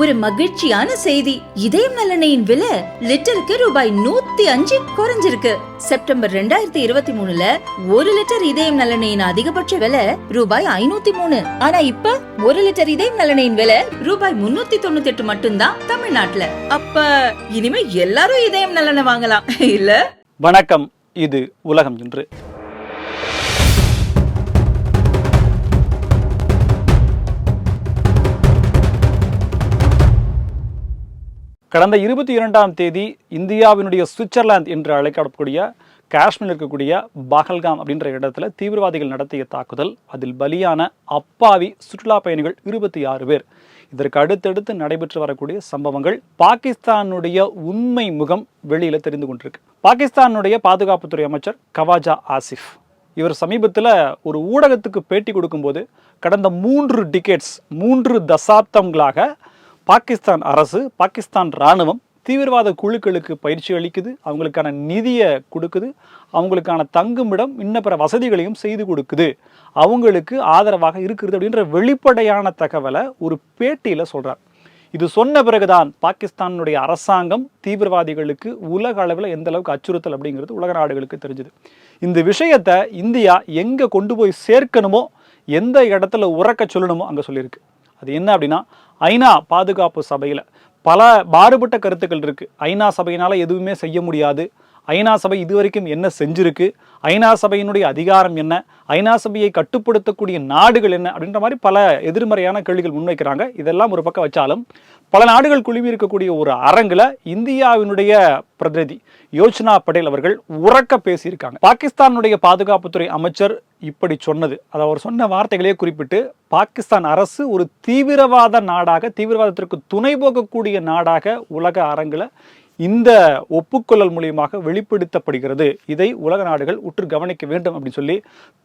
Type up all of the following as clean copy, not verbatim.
ஒரு மகிழ்ச்சியான செய்தி. இதயம் நல்லெண்ணெயின் விலை லிட்டருக்கு ரூபாய் 105 குறைஞ்சிருக்கு. செப்டம்பர் 2023ல 1 லிட்டர் இதயம் நல்லெண்ணெயின் அதிகபட்ச விலை ரூபாய் 503. ஆனா இப்ப 1 லிட்டர் இதயம் நல்லெண்ணெயின் விலை ரூபாய் 398 மட்டும்தான் தமிழ்நாட்டுல. அப்ப இனிமே எல்லாரும் இதயம் நல்லெண்ணெய் வாங்கலாம் இல்ல? வணக்கம், இது உலகம் இன்று. கடந்த 22ஆம் தேதி இந்தியாவினுடைய சுவிட்சர்லாந்து என்று அழைக்கப்படக்கூடிய காஷ்மீரில் இருக்கக்கூடிய பஹல்காம் அப்படின்ற இடத்துல தீவிரவாதிகள் நடத்திய தாக்குதல், அதில் பலியான அப்பாவி சுற்றுலா பயணிகள் 26 பேர். இதற்கு அடுத்தடுத்து நடைபெற்று வரக்கூடிய சம்பவங்கள் பாகிஸ்தானுடைய உண்மை முகம் வெளியில தெரிந்து கொண்டிருக்கு. பாகிஸ்தானுடைய பாதுகாப்புத்துறை அமைச்சர் கவாஜா ஆசிஃப் இவர் சமீபத்தில் ஒரு ஊடகத்துக்கு பேட்டி கொடுக்கும்போது கடந்த 3 தசாப்தங்களாக பாகிஸ்தான் அரசு, பாகிஸ்தான் இராணுவம் தீவிரவாத குழுக்களுக்கு பயிற்சி அளிக்குது, அவங்களுக்கான நிதியை கொடுக்குது, அவங்களுக்கான தங்குமிடம் இன்ன பிற வசதிகளையும் செய்து கொடுக்குது, அவங்களுக்கு ஆதரவாக இருக்குது அப்படின்ற வெளிப்படையான தகவலை ஒரு பேட்டியில் சொல்கிறார். இது சொன்ன பிறகுதான் பாகிஸ்தானுடைய அரசாங்கம் தீவிரவாதிகளுக்கு உலக அளவில் எந்த அளவுக்கு அச்சுறுத்தல் அப்படிங்கிறது உலக நாடுகளுக்கு தெரிஞ்சுது. இந்த விஷயத்தை இந்தியா எங்கே கொண்டு போய் சேர்க்கணுமோ, எந்த இடத்துல உறக்க சொல்லணுமோ அங்கே சொல்லியிருக்கு. அது என்ன அப்படின்னா, ஐநா பாதுகாப்பு சபையில் பல மாறுபட்ட கருத்துக்கள் இருக்குது. ஐநா சபையினால் எதுவுமே செய்ய முடியாது, ஐநா சபை இதுவரைக்கும் என்ன செஞ்சிருக்கு, ஐநா சபையினுடைய அதிகாரம் என்ன, ஐநா சபையை கட்டுப்படுத்தக்கூடிய நாடுகள் என்ன அப்படின்ற மாதிரி பல எதிர்மறையான கேள்விகள் முன்வைக்கிறாங்க. இதெல்லாம் ஒரு பக்கம் வச்சாலும் பல நாடுகள் குழுமி இருக்கக்கூடிய ஒரு அரங்கில் இந்தியாவினுடைய பிரதிநிதி யோஜனா படேல் அவர்கள் உறக்க பேசியிருக்காங்க. பாகிஸ்தானுடைய பாதுகாப்புத்துறை அமைச்சர் இப்படி சொன்னது, அதை அவர் சொன்ன வார்த்தைகளே குறிப்பிட்டு, பாகிஸ்தான் அரசு ஒரு தீவிரவாத நாடாக, தீவிரவாதத்திற்கு துணை போகக்கூடிய நாடாக உலக அரங்கில் இந்த ஒப்புக்கொள்ளல் மூலியமாக வெளிப்படுத்தப்படுகிறது. இதை உலக நாடுகள் உற்று கவனிக்க வேண்டும் அப்படின்னு சொல்லி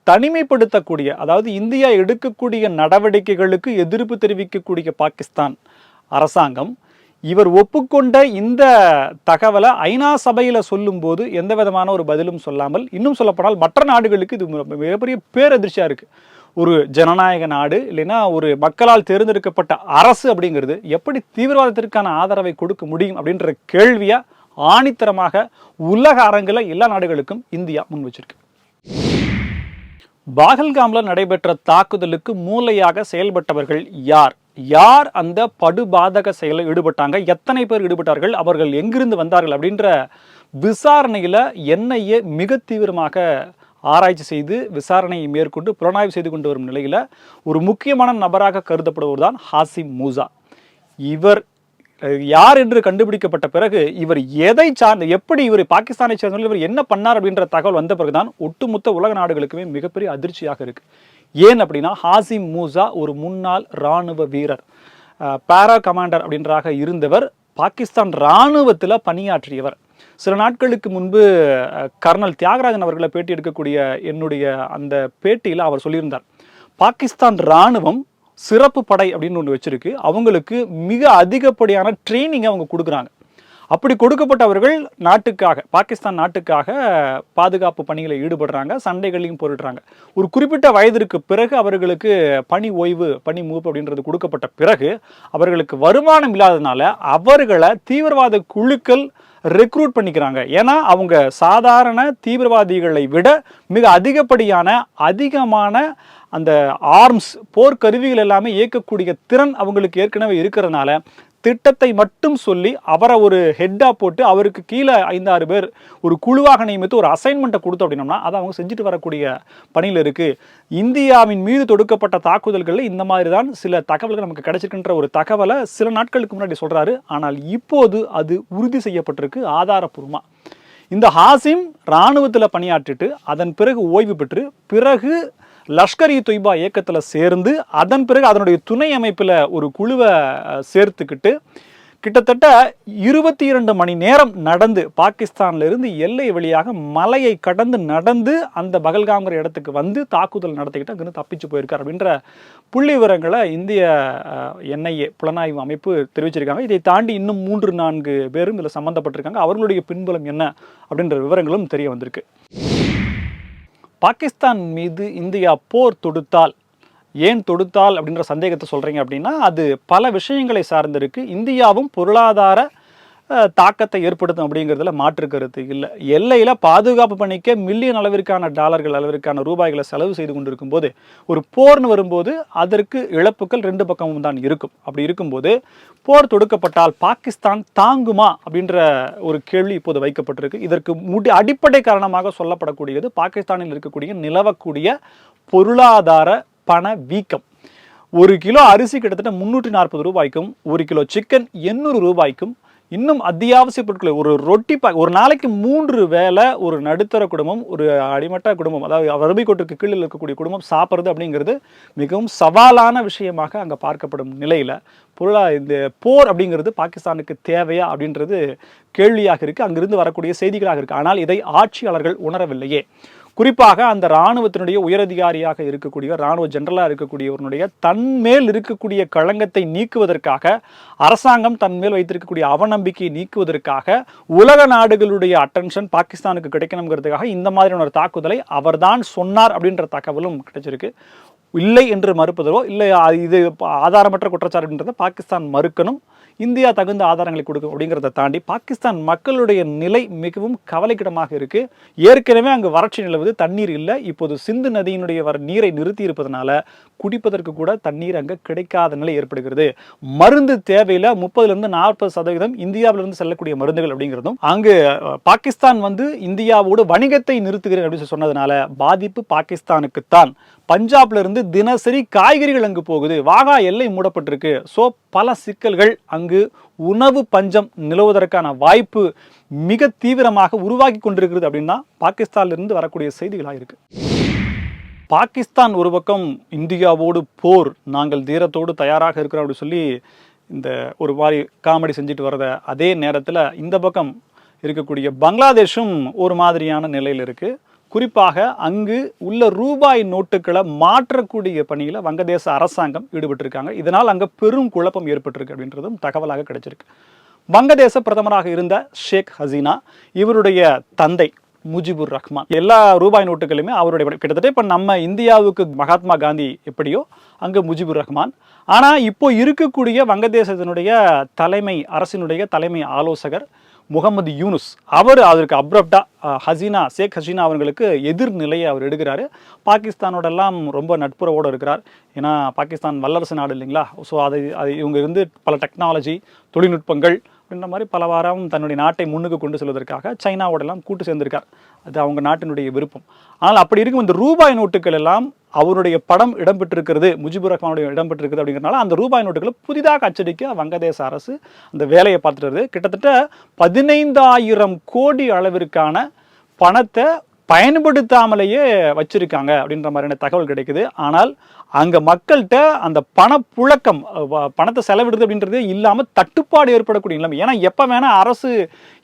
தனிமைப்படுத்தக்கூடிய, அதாவது இந்தியா எடுக்கக்கூடிய நடவடிக்கைகளுக்கு எதிர்ப்பு தெரிவிக்கக்கூடிய பாகிஸ்தான் அரசாங்கம் இவர் ஒப்புக்கொண்ட இந்த தகவலை ஐநா சபையில் சொல்லும்போது எந்த விதமான ஒரு பதிலும் சொல்லாமல், இன்னும் சொல்லப்போனால் மற்ற நாடுகளுக்கு இது மிகப்பெரிய பேரதிர்ச்சியாக இருக்குது. ஒரு ஜனநாயக நாடு, இல்லைன்னா ஒரு மக்களால் தேர்ந்தெடுக்கப்பட்ட அரசு அப்படிங்கிறது எப்படி தீவிரவாதத்திற்கான ஆதரவை கொடுக்க முடியும் அப்படின்ற கேள்வியை ஆணித்தரமாக உலக அரங்கில் எல்லா நாடுகளுக்கும் இந்தியா முன் வச்சிருக்கு. பஹல்காம்ல நடைபெற்ற தாக்குதலுக்கு மூளையாக செயல்பட்டவர்கள் யார், யார் அந்த படுபாதக செயலில் ஈடுபட்டாங்க, எத்தனை பேர் ஈடுபட்டார்கள், அவர்கள் எங்கிருந்து வந்தார்கள் அப்படின்ற விசாரணையில் என்ஐஏ மிக தீவிரமாக ஆராய்ச்சி செய்து விசாரணையை மேற்கொண்டு புலனாய்வு செய்து கொண்டு வரும் நிலையில் ஒரு முக்கியமான நபராக கருதப்படுவர் தான் ஹாசிம் மூசா. இவர் யார் என்று கண்டுபிடிக்கப்பட்ட பிறகு இவர் எதை சார்ந்த, எப்படி இவர் பாகிஸ்தானை சேர்ந்த, இவர் என்ன பண்ணார் அப்படின்ற தகவல் வந்த பிறகுதான் ஒட்டுமொத்த உலக நாடுகளுக்குமே மிகப்பெரிய அதிர்ச்சியாக இருக்கு. ஏன் அப்படின்னா, ஹாசிம் மூசா ஒரு முன்னாள் இராணுவ வீரர், பாரா கமாண்டர் அப்படின்றாக இருந்தவர், பாகிஸ்தான் இராணுவத்தில் பணியாற்றியவர். சில நாட்களுக்கு முன்பு கர்னல் தியாகராஜன் அவர்களை பேட்டி எடுக்கக்கூடிய என்னுடைய அந்த பேட்டியில் அவர் சொல்லியிருந்தார், பாகிஸ்தான் இராணுவம் சிறப்பு படை அப்படின்னு ஒன்று வச்சிருக்கு, அவங்களுக்கு மிக அதிகப்படியான ட்ரைனிங் அவங்க கொடுக்குறாங்க. அப்படி கொடுக்கப்பட்டவர்கள் நாட்டுக்காக, பாகிஸ்தான் நாட்டுக்காக பாதுகாப்பு பணிகளில் ஈடுபடுறாங்க, சண்டைகளையும் போரிடுறாங்க. ஒரு குறிப்பிட்ட வயதிற்கு பிறகு அவர்களுக்கு பணி ஓய்வு, பணி மூப்பு அப்படின்றது கொடுக்கப்பட்ட பிறகு அவர்களுக்கு வருமானம் இல்லாததுனால அவர்களை தீவிரவாத குழுக்கள் ரெக்ரூட் பண்ணிக்கிறாங்க. ஏன்னா அவங்க சாதாரண தீவிரவாதிகளை விட மிக அதிகமான அந்த ஆர்ம்ஸ், போர்க்கருவிகள் எல்லாமே இயக்கக்கூடிய திறன் அவங்களுக்கு ஏற்கனவே இருக்கிறதுனால திட்டத்தை மட்டும் சொல்லி அவரை ஒரு ஹெட்டாக போட்டு அவருக்கு கீழே 5-6 பேர் ஒரு குழுவாக நியமித்து ஒரு அசைன்மெண்ட்டை கொடுத்தோம் அப்படின்னோம்னா அதை அவங்க செஞ்சுட்டு வரக்கூடிய பணியில் இருக்குது. இந்தியாவின் மீது தொடுக்கப்பட்ட தாக்குதல்களில் இந்த மாதிரி தான் சில தகவல்கள் நமக்கு கிடைச்சிருக்கின்ற ஒரு தகவலை சில நாட்களுக்கு முன்னாடி சொல்கிறாரு. ஆனால் இப்போது அது உறுதி செய்யப்பட்டிருக்கு ஆதாரப்பூர்வமாக. இந்த ஹாசிம் இராணுவத்தில் பணியாற்றிட்டு அதன் பிறகு ஓய்வு பெற்று பிறகு லஷ்கர் இ தொய்பா இயக்கத்தில் சேர்ந்து அதன் பிறகு அதனுடைய துணை அமைப்பில் ஒரு குழுவை சேர்த்துக்கிட்டு கிட்டத்தட்ட 22 மணி நேரம் நடந்து பாகிஸ்தான்ல இருந்து எல்லை வழியாக மலையை கடந்து நடந்து அந்த பஹல்காம்ங்கிற இடத்துக்கு வந்து தாக்குதல் நடத்திக்கிட்டு அங்கிருந்து தப்பிச்சு போயிருக்கார் அப்படின்ற புள்ளி விவரங்களை இந்திய என்ஐஏ புலனாய்வு அமைப்பு தெரிவிச்சிருக்காங்க. இதை தாண்டி இன்னும் 3-4 பேரும் இதில் சம்மந்தப்பட்டிருக்காங்க. அவர்களுடைய பின்புலம் என்ன அப்படின்ற விவரங்களும் தெரிய வந்திருக்கு. பாகிஸ்தான் மீது இந்தியா போர் தொடுத்தால் ஏன் தொடுத்தால் அப்படின்ற சந்தேகத்தை சொல்கிறீங்க அப்படின்னா, அது பல விஷயங்களை சார்ந்திருக்கு. இந்தியாவும் பொருளாதார தாக்கத்தை ஏற்படுத்தும் அப்படிங்கிறதுல மாற்று கருத்து இல்லை. எல்லையில் பாதுகாப்பு பணிக்க மில்லியன் அளவிற்கான டாலர்கள் அளவிற்கான ரூபாய்களை செலவு செய்து கொண்டிருக்கும் போது, ஒரு போர்னு வரும்போது அதற்கு இழப்புகள் 2 பக்கமும் தான் இருக்கும். அப்படி இருக்கும்போது போர் தொடுக்கப்பட்டால் பாகிஸ்தான் தாங்குமா அப்படின்ற ஒரு கேள்வி இப்போது வைக்கப்பட்டிருக்கு. இதற்கு அடிப்படை காரணமாக சொல்லப்படக்கூடியது பாகிஸ்தானில் இருக்கக்கூடிய நிலவக்கூடிய பொருளாதார பண வீக்கம். 1 கிலோ அரிசி கிட்டத்தட்ட 340 ரூபாய்க்கும் 1 கிலோ சிக்கன் 800 ரூபாய்க்கும் இன்னும் அத்தியாவசிய பொருட்கள் ஒரு ரொட்டி ஒரு நாளைக்கு 3 வேளை ஒரு நடுத்தர குடும்பம், ஒரு அடிமட்ட குடும்பம், அதாவது வறுமை கோட்டுக்கு கீழே இருக்கக்கூடிய குடும்பம் சாப்பிட்றது அப்படிங்கிறது மிகவும் சவாலான விஷயமாக அங்கே பார்க்கப்படும் நிலையில் இந்த போர் அப்படிங்கிறது பாகிஸ்தானுக்கு தேவையா அப்படின்றது கேள்வியாக இருக்குது. அங்கிருந்து வரக்கூடிய செய்திகளாக இருக்குது. ஆனால் இதை ஆட்சியாளர்கள் உணரவில்லையே. குறிப்பாக அந்த இராணுவத்தினுடைய உயரதிகாரியாக இருக்கக்கூடிய இராணுவ ஜெனரலாக இருக்கக்கூடியவருடைய தன்மேல் இருக்கக்கூடிய களங்கத்தை நீக்குவதற்காக, அரசாங்கம் தன்மேல் வைத்திருக்கக்கூடிய அவநம்பிக்கையை நீக்குவதற்காக, உலக நாடுகளுடைய அட்டென்ஷன் பாகிஸ்தானுக்கு கிடைக்கணுங்கிறதுக்காக இந்த மாதிரியான ஒரு தாக்குதலை அவர்தான் சொன்னார் அப்படின்ற தகவலும் கிடைச்சிருக்கு. இல்லை என்று மறுப்பதோ இல்லை இது ஆதாரமற்ற குற்றச்சாட்டுன்றதை பாகிஸ்தான் மறுக்கணும். இந்தியா தகுந்த ஆதாரங்களை கொடுக்கும் அப்படிங்கிறத தாண்டி பாகிஸ்தான் மக்களுடைய நிலை மிகவும் கவலைக்கிடமாக இருக்கு. ஏற்கனவே அங்கு வறட்சி நிலவுது, தண்ணீர் இல்லை. இப்போது சிந்து நதியினுடைய நீரை நிறுத்தி இருப்பதனால குடிப்பதற்கு கூட தண்ணீர் அங்கே கிடைக்காத நிலை ஏற்படுகிறது. மருந்து தேவையில 30-40% இந்தியாவிலிருந்து செல்லக்கூடிய மருந்துகள் அப்படிங்கிறதும் அங்கு பாகிஸ்தான் இந்தியாவோடு வணிகத்தை நிறுத்துகிறேன் அப்படின்னு சொன்னதுனால பாதிப்பு பாகிஸ்தானுக்குத்தான். பஞ்சாப்ல இருந்து தினசரி காய்கறிகள் அங்கு போகுது. வாகா எல்லை மூடப்பட்டிருக்கு. ஸோ பல சிக்கல்கள் அங்கு உணவு பஞ்சம் நிலவுவதற்கான வாய்ப்பு மிக தீவிரமாக உருவாக்கி கொண்டிருக்கிறது அப்படின்னா பாகிஸ்தான்ல இருந்து வரக்கூடிய செய்திகளாக இருக்கு. பாகிஸ்தான் ஒரு பக்கம் இந்தியாவோடு போர், நாங்கள் தீரத்தோடு தயாராக இருக்கிறோம் அப்படின்னு சொல்லி இந்த ஒரு மாதிரி காமெடி செஞ்சுட்டு வர்றத, அதே நேரத்தில் இந்த பக்கம் இருக்கக்கூடிய பங்களாதேஷும் ஒரு மாதிரியான நிலையில் இருக்குது. குறிப்பாக அங்கு உள்ள ரூபாய் நோட்டுகளை மாற்றக்கூடிய பணியில் வங்கதேச அரசாங்கம் ஈடுபட்டிருக்காங்க. இதனால் அங்கே பெரும் குழப்பம் ஏற்பட்டிருக்கு அப்படின்றதும் தகவலாக கிடைச்சிருக்கு. வங்கதேச பிரதமராக இருந்த ஷேக் ஹசீனா, இவருடைய தந்தை முஜிபுர் ரஹ்மான், எல்லா ரூபாய் நோட்டுகளுமே அவருடைய கிட்டத்தட்ட இப்போ நம்ம இந்தியாவுக்கு மகாத்மா காந்தி எப்படியோ அங்கே முஜிபுர் ரஹ்மான். ஆனால் இப்போ இருக்கக்கூடிய வங்கதேசத்தினுடைய அரசினுடைய தலைமை ஆலோசகர் முகமது யூனுஸ், அதற்கு அப்ரப்டா ஷேக் ஹசீனா அவர்களுக்கு எதிர்நிலையை அவர் எடுக்கிறாரு. பாகிஸ்தானோடெல்லாம் ரொம்ப நட்புறவோடு இருக்கிறார். ஏன்னா பாகிஸ்தான் வல்லரசு நாடு இல்லைங்களா. ஸோ இவங்க இருந்து பல டெக்னாலஜி, தொழில்நுட்பங்கள் அப்படின்ற மாதிரி பல வாரம் தன்னுடைய நாட்டை முன்னுக்கு கொண்டு செல்வதற்காக சைனாவோடெல்லாம் கூட்டு சேர்ந்திருக்கார். அது அவங்க நாட்டினுடைய விருப்பம். ஆனால் அப்படி இருக்கும் இந்த ரூபாய் நோட்டுகள் எல்லாம் அவருடைய படம் இடம்பெற்றிருக்கிறது, முஜிபுர் ரஹ்மானுடைய இடம்பெற்றிருக்கிறது அப்படிங்கிறனால அந்த ரூபாய் நோட்டுகளை புதிதாக அச்சடிக்க வங்கதேச அரசு அந்த வேலையை பார்த்துட்டு கிட்டத்தட்ட 15,000 கோடி அளவிற்கான பணத்தை பயன்படுத்தாமலேயே வச்சிருக்காங்க அப்படின்ற மாதிரியான தகவல் கிடைக்குது. ஆனால் அங்கே மக்கள்கிட்ட அந்த பணப்புழக்கம், பணத்தை செலவிடுறது அப்படின்றது இல்லாமல் தட்டுப்பாடு ஏற்படக்கூடிய நிலைமை. ஏன்னா எப்போ வேணால் அரசு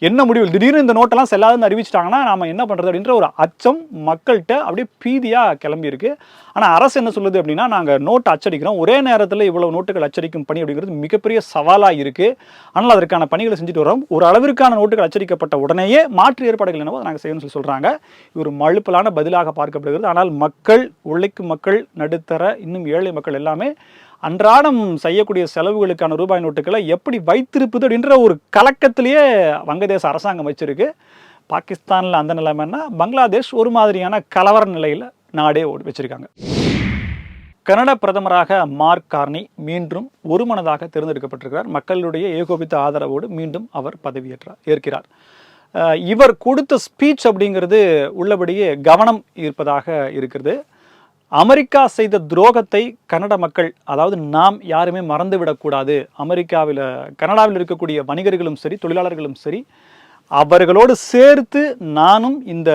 என்ன முடிவு, திடீர்னு இந்த நோட்டெல்லாம் செல்லாதுன்னு அறிவிச்சிட்டாங்கன்னா நாம் என்ன பண்ணுறது அப்படின்ற ஒரு அச்சம் மக்கள்கிட்ட அப்படியே பீதியாக கிளம்பியிருக்கு. ஆனால் அரசு என்ன சொல்லுது அப்படின்னா, நாங்கள் நோட்டு அச்சடிக்கிறோம், ஒரே நேரத்தில் இவ்வளவு நோட்டுகள் அச்சடிக்கும் பணி அப்படிங்கிறது மிகப்பெரிய சவாலாக இருக்குது. ஆனால் அதற்கான பணிகளை செஞ்சுட்டு வரோம். ஒரு அளவிற்கான நோட்டுகள் அச்சடிக்கப்பட்ட உடனேயே மாற்று ஏற்பாடுகள் என்னவோ நாங்கள் செய்யணும்னு சொல்கிறாங்க. இது ஒரு மழுப்பலான பதிலாக பார்க்கப்படுகிறது. ஆனால் மக்கள், உழைக்கும் மக்கள், நடுத்தர, இன்னும் ஏழை மக்கள் எல்லாமே அன்றாடம் செய்யக்கூடிய செலவுகளுக்கான ரூபாய் நோட்டுகளை எப்படி வைத்திருப்பது அப்படின்ற ஒரு கலக்கத்திலேயே வங்கதேச அரசாங்கம் வச்சிருக்கு. பாகிஸ்தானில் அந்த நிலைமைன்னா பங்களாதேஷ் ஒரு மாதிரியான கலவர நிலையில் நாடே வச்சிருக்காங்க. கனடா பிரதமராக மார்க் கார்னி மீண்டும் ஒருமனதாக தேர்ந்தெடுக்கப்பட்டிருக்கிறார். மக்களுடைய ஏகோபித்த ஆதரவோடு மீண்டும் அவர் ஏற்கிறார். இவர் கொடுத்த ஸ்பீச் அப்படிங்கிறது உள்ளபடியே கவனம் ஈர்ப்பதாக இருக்கிறது. அமெரிக்கா செய்த துரோகத்தை கனடா மக்கள், அதாவது நாம் யாருமே மறந்துவிடக்கூடாது. கனடாவில் இருக்கக்கூடிய வணிகர்களும் சரி, தொழிலாளர்களும் சரி, அவர்களோடு சேர்த்து நானும் இந்த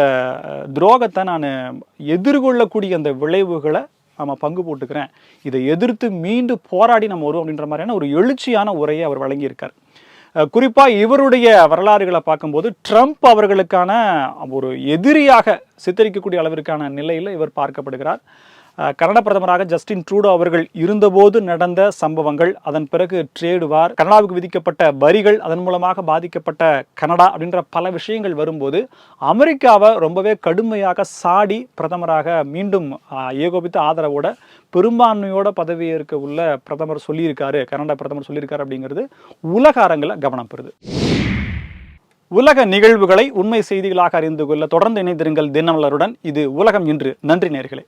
துரோகத்தை நான் எதிர்கொள்ளக்கூடிய அந்த விளைவுகளை நம்ம பங்கு போட்டுக்கிறேன், இதை எதிர்த்து மீண்டும் போராடி நம்ம வருவோம் அப்படின்ற மாதிரியான ஒரு எழுச்சியான உரையை அவர் வழங்கியிருக்கார். குறிப்பாக இவருடைய வரலாறுகளை பார்க்கும்போது ட்ரம்ப் அவர்களுக்கான ஒரு எதிரியாக சித்தரிக்கக்கூடிய அளவிற்கான நிலையில் இவர் பார்க்கப்படுகிறார். கனடா பிரதமராக ஜஸ்டின் ட்ரூடோ அவர்கள் இருந்தபோது நடந்த சம்பவங்கள், அதன் பிறகு ட்ரேடு வார், கனடாவுக்கு விதிக்கப்பட்ட வரிகள், அதன் மூலமாக பாதிக்கப்பட்ட கனடா அப்படின்ற பல விஷயங்கள் வரும்போது அமெரிக்காவை ரொம்பவே கடுமையாக சாடி பிரதமராக மீண்டும் ஏகோபித்த ஆதரவோட பெரும்பான்மையோட பதவியேற்க உள்ள பிரதமர் சொல்லியிருக்காரு, கனடா பிரதமர் சொல்லியிருக்காரு அப்படிங்கிறது உலக அரங்கில் கவனம் பெறுது. உலக நிகழ்வுகளை உண்மை செய்திகளாக அறிந்து கொள்ள தொடர்ந்து இணைந்திருங்கள் தினமலருடன். இது உலகம் இன்று. நன்றி நேயர்களே.